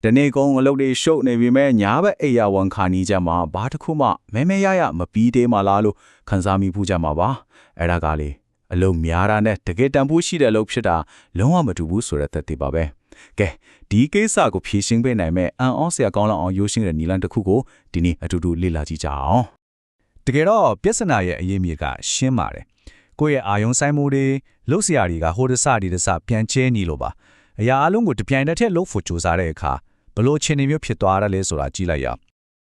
တနေ့ကုန်အလုပ်တွေရှုပ်နေပြီမဲ့ညာဘက်အိယာဝန်ခါနီးကြမှာဘာတစ်ခုမှမဲမဲရမပြီးသေးမှလားလို့ခန်းစားမိဖို့ကြမှာပါအဲ့ဒါကလေအလုပ်များတာနဲ့တကယ်တန်ဖိုးရှိတဲ့အလုပ်ဖြစ်တာလုံးဝမတူဘူးဆိုတဲ့သက်သေပါပဲကဲဒီကိစ္စကိုဖြေရှင်းပေးနိုင်မဲ့အန်အောဆရာကောင်းလောက်အောင်ရိုးရှင်းတဲ့နီလန်တစ်ခုကိုဒီနေ့အတူတူလေ့လာကြည့်ကြအောင်တကယ်တော့ပြဿနာရဲ့အရေးမြေကရှင်းပါတယ်ကိုယ့်ရဲ့အာယုံဆိုင်မှုတွေလှုပ်ရှားတွေကဟိုတစဒီတစပြန်ကျဲနေလို့ပါအရာအလုံးကိုတပြိုင်တည်းထက်လှုပ်ဖို့ကြိုးစားတဲ့အခါဘလို့ချင်းနေမျိုးဖြစ်သွားရလဲဆိုတာကြည့်လိုက်ရ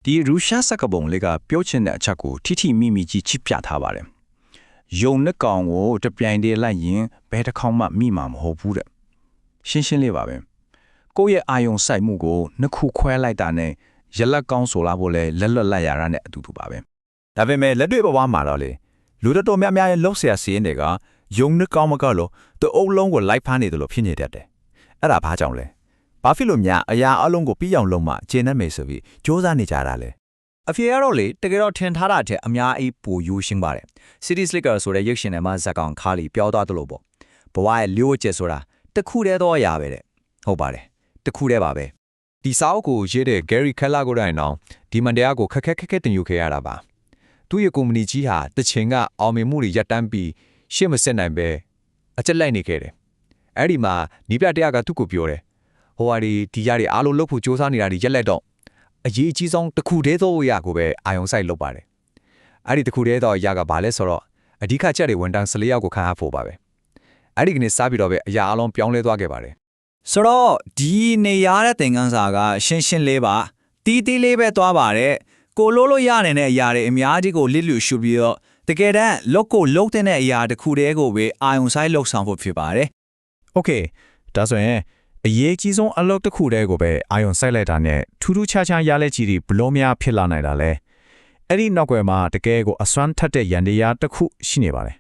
ဒီရူရှာစကပုံလေးကပြောချင်တဲ့အချက်ကိုထိထိမိမိကြီးချစ်ပြထားပါတယ်ယုံနဲ့ကောင်ကိုတပြိုင်တည်းလိုက်ရင်ဘယ်တစ်ခေါမှမိမှာမဟုတ်ဘူးတဲ့ရှင်းရှင်းလေးပါပဲကိုယ့်ရဲ့အာယုံဆိုင်မှုကိုနှစ်ခုခွဲလိုက်တာနဲ့ရလက်ကောင်းဆိုလာဖို့လဲလက်လွတ်လိုက်ရတာနဲ့အတူတူပါပဲဒါပေမဲ့လက်တွေ့ဘဝမှာတော့လေလူတော်များများရဲ့လှုပ်ရှားစီးရင်တွေကယုံနဲ့ကောင်းမကလို့သူ့အုပ်လုံးကိုလိုက်ဖမ်းနေတယ်လို့ဖြစ်နေတတ်တယ်အဲ့ဒါဘာကြောင့်လဲဘာဖြစ်လို့များအရာအလုံးကိုပြီးအောင်လုံးမှကျင်းနေမယ်ဆိုပြီးစ조사နေကြတာလဲအဖေကတော့လေတကယ်တော့ထင်ထားတာတဲ့အများအပူယူရှင်းပါတယ် City Slicker ဆိုတဲ့ရုပ်ရှင်ထဲမှာဇက်ကောင်ခါလီပြောသွားသလိုပေါ့ဘဝရဲ့လျှို့ကျဆိုတာတခုတည်းတော့ရပဲတဲ့ဟုတ်ပါတယ်တခုတည်းပါပဲဒီစာအုပ်ကိုရေးတဲ့ Gary Keller ကိုတိုင်တော့ဒီမန်တရားကိုခက်ခက်တင်ယူခဲ့ရတာပါသူ့ရဲ့ကုမ္ပဏီကြီးဟာတချင်ကအောင်မြင်မှုတွေရပ်တန်းပြီးရှေ့မဆက်နိုင်ပဲအကျက်လိုက်နေခဲ့တယ်အဲ့ဒီမှာနီးပြတရားကသူ့ကိုပြောတယ်ဟိုဟာဒီရတွေအားလုံးလှုပ်ဖို့စ조사နေတာတွေရက်လက်တော့အရေးအကြီးဆုံးတစ်ခုတည်းသောအရာကိုပဲအာယုံဆိုင်လုပ်ပါတယ်အဲ့ဒီတစ်ခုတည်းသောအရာကဘာလဲဆိုတော့အဓိကချက်တွေဝန်တန်း14ယောက်ကိုခံရဖို့ပါပဲအဲ့ဒီကနေ့စားပြီးတော့ပဲအရာအလုံးပြောင်းလဲသွားခဲ့ပါတယ်ဆိုတော့ဒီနေရတဲ့သင်ခန်းစာကရှင်းရှင်းလေးပါတီးတီးလေးပဲသွားပါတယ်ကိုလို့ရနေတဲ့အရာတွေအများကြီးကိုလစ်လူရှုပြီးတော့တကယ်တမ်းလုတ်ကိုလုတ်တဲ့အရာတစ်ခုတည်းကိုပဲအာယုံဆိုင်လှုပ်ဆောင်ဖို့ဖြစ်ပါတယ်โอเคဒါဆိုရင်အရေးကြီးဆုံးအလုပ်တစ်ခုတည်းကိုပဲအာယုံစိုက်လိုက်တာနဲ့ထူးထူးခြားခြားရလက်ကြီးတွေဘလို့များဖြစ်လာနိုင်တာလဲအဲ့ဒီနောက်ွယ်မှာတကယ်ကိုအစွမ်းထက်တဲ့ရန်တရားတစ်ခုရှိနေပါတယ်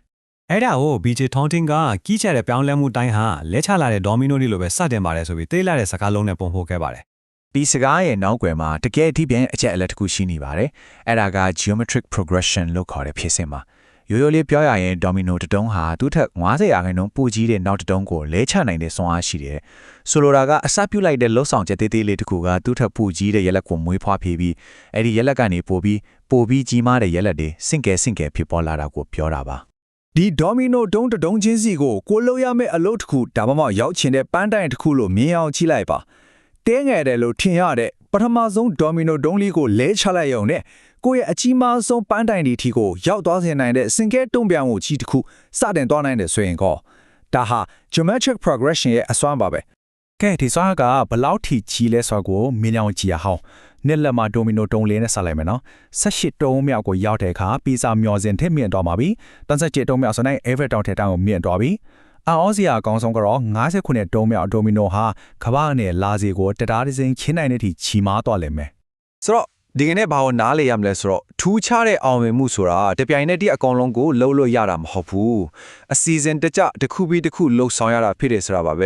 အဲ့ဒါကို BJ Taunting ကကြီးချတဲ့ပြောင်းလဲမှုတိုင်းဟာလဲချလာတဲ့ domino တွေလိုပဲစတင်ပါတယ်ဆိုပြီးသိလာတဲ့စကားလုံးနဲ့ပုံဖော်ခဲ့ပါတယ်ဒီစကားရဲ့နောက်ွယ်မှာတကယ်အထိပြန်အချက်အလက်တစ်ခုရှိနေပါတယ်အဲ့ဒါက geometric progression လို့ခေါ်တဲ့ဖြစ်စဉ်မှာရိုးရိုးလေးပြောရရင် domino တတုံးဟာသူ့ထက်90%ပိုကြီးတဲ့နောက်တတုံးကိုလဲချနိုင်တဲ့စွမ်းအားရှိတယ်။ဆိုလိုတာကအစပြုလိုက်တဲ့လှုပ်ဆောင်ချက်သေးသေးလေးတစ်ခုကသူ့ထက်ပိုကြီးတဲ့ရက်လက်ကိုမွေးဖွားပြီးအဲ့ဒီရက်လက်ကနေပိုပြီးကြီးမားတဲ့ရက်လက်တွေစင့်ကဲဖြစ်ပေါ်လာတာကိုပြောတာပါ။ဒီ domino တုံးတတုံးချင်းစီကိုလှုပ်ရမယ့်အလုပ်တစ်ခုဒါမှမဟုတ်ရောက်ချင်တဲ့ပန်းတိုင်တစ်ခုလို့မြင်အောင်ကြည့်လိုက်ပါ။တင်းငယ်တယ်လို့ထင်ရတဲ့ပထမဆုံး domino တုံးလေးကိုလဲချလိုက်ရုံနဲ့ကိုယ့်ရဲ့အကြီးမားဆုံးပန်းတိုင်ဒီထီကိုရောက်သွားစေနိုင်တဲ့စင်ကဲတုံ့ပြန်မှုကြီးတစ်ခုစတင်သွားနိုင်တယ်ဆိုရင်ကောဒါဟာ geometric progression ရဲ့အစွမ်းပါပဲကဲဒီစွမ်းကဘလောက်ထိကြီးလဲဆိုကိုမြင်အောင်ကြည့်ရအောင်နှစ်လက်မှာ domino တုံးလေးနဲ့ဆက်လိုက်မယ်နော်18တုံးမြောက်ကိုရောက်တဲ့အခါပီဇာမျောစင်ထက်မြင့်သွားပါပြီ37တုံးမြောက်ဆိုနိုင် Everett တောင်ထက်တောင်ကိုမြင့်သွားပြီအော်စီယာအကောင်းဆုံးကတော့59တုံးမြောက် domino ဟာကမ္ဘာနဲ့လာစီကိုတတားတစ်စင်းချင်းနိုင်တဲ့ထိချီမားသွားလိမ့်မယ်ဆိုတော့ဒီကနေ့ဘာကိုနားလေရမလဲဆိုတော့ထူးခြားတဲ့အောင်မြင်မှုဆိုတာတပြိုင်နက်တည်းအကောင်လုံးကိုလှုပ်လို့ရတာမဟုတ်ဘူးအစီအစဉ်တကျတစ်ခုပြီးတစ်ခုလှုပ်ဆောင်ရတာဖြစ်တယ်ဆိုတာပါပဲ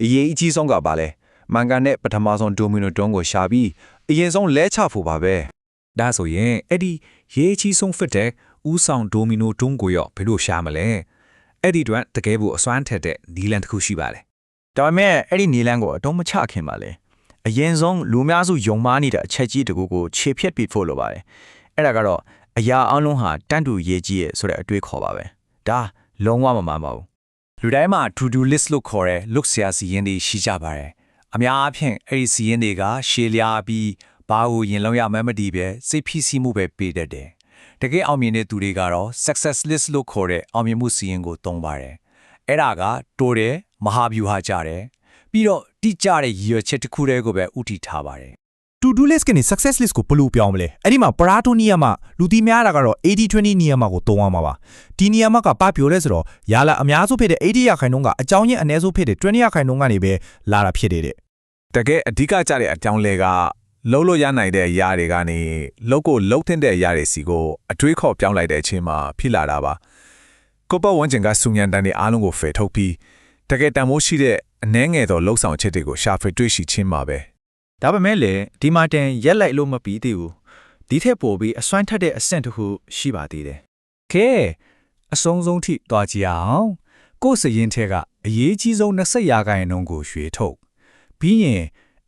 အရေးအကြီးဆုံးကပါလဲမန်ကန်နဲ့ပထမဆုံးဒိုမီနိုတုံးကိုရှာပြီးအရင်ဆုံးလဲချဖို့ပါပဲဒါဆိုရင်အဲ့ဒီရေးအကြီးဆုံးဖြစ်တဲ့ဥဆောင်ဒိုမီနိုတုံးကိုရောဘယ်လိုရှာမလဲအဲ့ဒီတော့တကယ်ဘူးအစွမ်းထက်တဲ့နီလန်တစ်ခုရှိပါတယ်ဒါပေမဲ့အဲ့ဒီနီလန်ကိုအတော့မချခင်ပါလေအရင်ဆုံးလူများစုယုံမားနေတဲ့အချက်ကြီးတကူကိုခြေဖြတ်ပြီးဖို့လိုပါတယ်အဲ့ဒါကတော့အရာအလုံးဟာတန်းတူရေးကြီးရဲ့ဆိုတဲ့အတွေးခေါ်ပါပဲဒါလုံးဝမမှန်ပါဘူးလူတိုင်းမှာ to do list လို့ခေါ်တဲ့ look ဆရာစီရင်တွေရှိကြပါတယ်အများအားဖြင့်အဲ့ဒီစီရင်တွေကရှေးလျားပြီးဘာကိုရင်လုံးရမှန်းမတည်ပဲစိတ်ဖိစီးမှုပဲပေးတတ်တယ်တကယ်အောင်မြင်တဲ့သူတွေကတော့ success list လို့ခေါ်တဲ့အောင်မြင်မှုစီရင်ကိုသုံးပါတယ်အဲ့ဒါကတိုးတယ်မဟာဗျူဟာကြတယ်ပြီးတော့တိကျတဲ့ရည်ရွယ်ချက်တစ်ခုတည်းကိုပဲဥတီထားပါတယ် To do list ကနေ success list ကိုဘယ်လိုပြောင်းမလဲအဲ့ဒီမှာပရာတိုနီယာမှာလူတီများတာကတော့ 80-20 နီယာမှာကိုသုံးရမှာပါဒီနီယာမှာကဘာပြောလဲဆိုတော့ရာလာအများစုဖြစ်တဲ့ 80% ကအကြောင်းရင်းအနည်းဆုံးဖြစ်တဲ့ 20% ကနေပဲလာတာဖြစ်တဲ့တကယ်အဓိကကျတဲ့အကြောင်းလဲကလှုပ်လို့ရနိုင်တဲ့အရာတွေကနေလှုပ်ကိုလှုပ်တဲ့အရာတွေစီကိုအတွေးခေါ်ပြောင်းလိုက်တဲ့အချိန်မှာဖြစ်လာတာပါကိုပတ်ဝန်းကျင်ကစုညံတန်းတွေအားလုံးကိုဖယ်ထုတ်ပြီးတကယ်တန်ဖိုးရှိတဲ့အနှဲငယ်သောလှုပ်ဆောင်ချက်တွေကိုရှာဖွေတွေ့ရှိခြင်းပါပဲဒါပေမဲ့လည်းဒီမှာတန်ရက်လိုက်လို့မပြီးသေးဘူးဒီထက်ပိုပြီးအစွမ်းထက်တဲ့အဆင့်တစ်ခုရှိပါသေးတယ်ကဲအဆုံးထိတွားကြည့်အောင်ကိုယ်စရင်ထဲကအရေးကြီးဆုံး20%ကိုရွှေထုတ်ပြီးရင်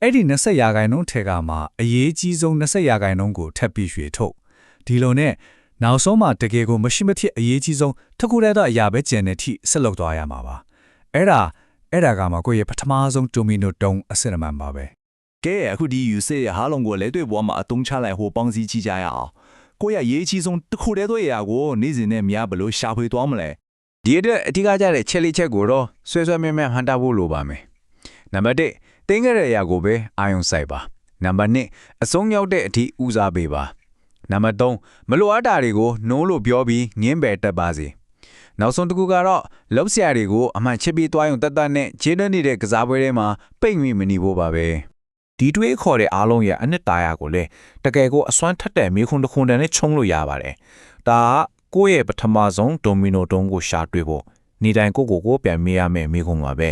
အဲ့ဒီ20ရာခိုင်နှုန်းထဲကမှအရေးကြီးဆုံး20ရာခိုင်နှုန်းကိုထပ်ပြီးရွှေထုတ်ဒီလိုနဲ့နောက်ဆုံးမှတကယ်ကိုမရှိမဖြစ်အရေးကြီးဆုံးတစ်ခုတည်းသောအရာပဲကျန်တဲ့ထိဆက်လုပ်သွားရမှာပါအဲ့ဒါကမှကိုယ့်ရဲ့ပထမဆုံးဒိုမီနိုတုံးအစစ်အမှန်ပါပဲ ကဲအခုဒီယူစစ်ဟာလုံးကိုလက်တွေ့ဘဝမှာအသုံးချလိုက်ဟိုပေါင်းစည်းကြည့်ကြရအောင်ကိုယ့်ရဲ့ရေးကြီးဆုံးတစ်ခုတည်းသောအရာကိုနေ့စဉ်နဲ့များဘလို့ရှာဖွေသွားမလဲ ဒီအတွက်အဓိကကျတဲ့ချက်လေးချက်ကိုတော့ဆွဲဆွဲမြဲမြဲဟန်တာဖို့လိုပါမယ်နံပါတ်1တင်းခဲ့တဲ့အရာကိုပဲအာယုံစိုက်ပါနံပါတ်2အဆုံးရောက်တဲ့အထိဦးစားပေးပါနံပါတ်3မလိုအပ်တာတွေကိုနှိုးလို့ပြောပြီးငင်းပယ်တတ်ပါစေနောက်ဆုံးတစ်ခုကတော့လှုပ်ရှားတွေကိုအမှန်ချစ်ပြီးသွားရုံတတ်တတ်နဲ့ခြေတွင်းနေတဲ့ကစားပွဲထဲမှာပိတ်မိမနေဖို့ပါပဲ ဒီတွေးခေါ်တဲ့အားလုံးရဲ့အနှစ်သာရကိုလည်းတကယ်ကိုအစွမ်းထက်တဲ့မိခွန်းတစ်ခွန်းတည်းနဲ့ချုံလို့ရပါတယ်။ဒါကကိုယ့်ရဲ့ပထမဆုံးဒိုမီနိုတုံးကိုရှာတွေ့ဖို့နေတိုင်းကိုပြန်မေးရမယ်မိခွန်းပါပဲ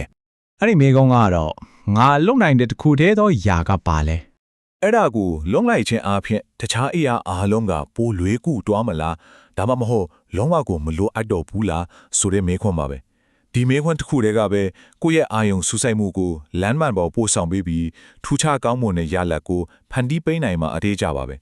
အဲ့ဒီမိကုန်းကတော့ငါလုံနိုင်တဲ့တစ်ခုတည်းသောຢာကပါလဲ အဲ့ဒါကိုလုံးလိုက်ခြင်းအပြင်တခြားအရာအားလုံးကပိုလွေးကူတွားမလားဒါမှမဟုတ်လုံးဝကိုမလိုအပ်တော့ဘူးလားဆိုတဲ့မေးခွန်းပါပဲဒီမေးခွန်းတစ်ခုတည်းကပဲကိုယ့်ရဲ့အာယုံစူးစိုက်မှုကိုလမ်းမှန်ပေါ်ပို့ဆောင်ပေးပြီးထူးခြားကောင်းမွန်တဲ့ရလဒ်ကိုဖန်တီးပေးနိုင်မှာအသေးကြပါပဲ